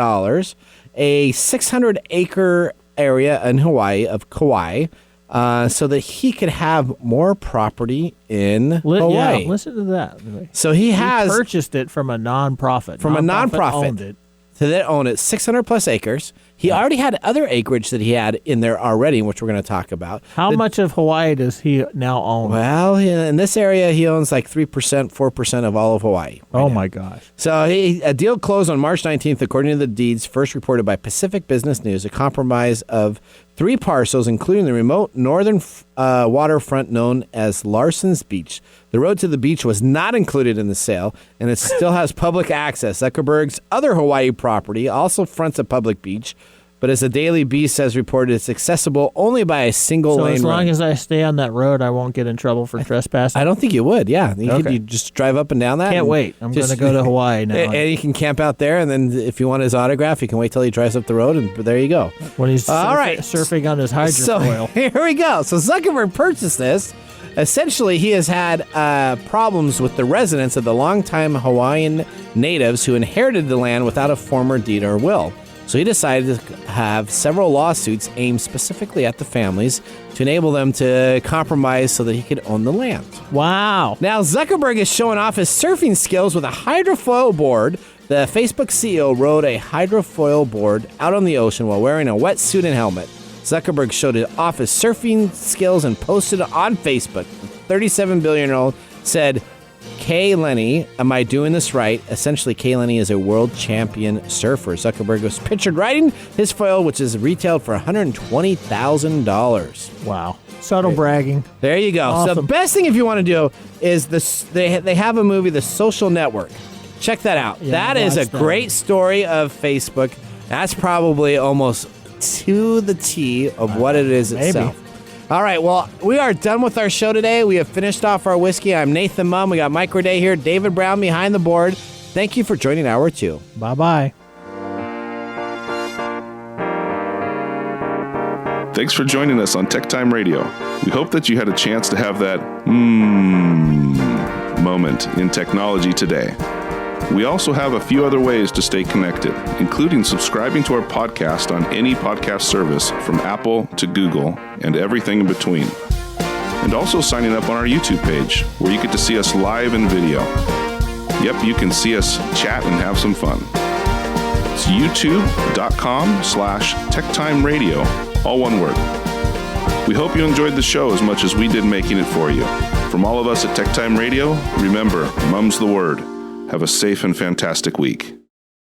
600-acre area in Hawaii of Kauai, so that he could have more property in Hawaii. Yeah, listen to that. So he purchased it from a nonprofit. From a nonprofit. Owned it. So they own it, 600 plus acres. He already had other acreage that he had in there already, which we're going to talk about. How much of Hawaii does he now own? Well, in this area, he owns like 3%, 4% of all of Hawaii. My gosh. So a deal closed on March 19th, according to the deeds first reported by Pacific Business News, a compromise of 3 parcels, including the remote northern waterfront known as Larson's Beach. The road to the beach was not included in the sale, and it still has public access. Zuckerberg's other Hawaii property also fronts a public beach, but as the Daily Beast has reported, it's accessible only by a single lane road. So as long as I stay on that road, I won't get in trouble for trespassing? I don't think you would, yeah. You just drive up and down that. Can't wait. I'm going to go to Hawaii now. And you can camp out there, and then if you want his autograph, you can wait till he drives up the road, and there you go. When he's surfing on his hydrofoil. So here we go. So Zuckerberg purchased this. Essentially, he has had problems with the residents of the longtime Hawaiian natives who inherited the land without a former deed or will. So he decided to have several lawsuits aimed specifically at the families to enable them to compromise so that he could own the land. Wow. Now, Zuckerberg is showing off his surfing skills with a hydrofoil board. The Facebook CEO rode a hydrofoil board out on the ocean while wearing a wetsuit and helmet. Zuckerberg showed off his surfing skills and posted it on Facebook. The 37 billion-year-old said, Kay Lenny, am I doing this right? Essentially, Kay Lenny is a world champion surfer. Zuckerberg was pictured riding his foil, which is retailed for $120,000. Wow. Subtle bragging. There you go. Awesome. So the best thing if you want to do is they have a movie, The Social Network. Check that out. Yeah, that is a great story of Facebook. That's probably almost to the T of what it is itself. All right, well, we are done with our show today. We have finished off our whiskey. I'm Nathan Mumm. We got Mike Roday here, David Brown behind the board. Thank you for joining Hour 2. Bye-bye. Thanks for joining us on TechTime Radio. We hope that you had a chance to have that moment in technology today. We also have a few other ways to stay connected, including subscribing to our podcast on any podcast service from Apple to Google and everything in between. And also signing up on our YouTube page, where you get to see us live in video. Yep, you can see us chat and have some fun. It's youtube.com/TechTime Radio, all one word. We hope you enjoyed the show as much as we did making it for you. From all of us at TechTime Radio, remember, Mumm's the word. Have a safe and fantastic week.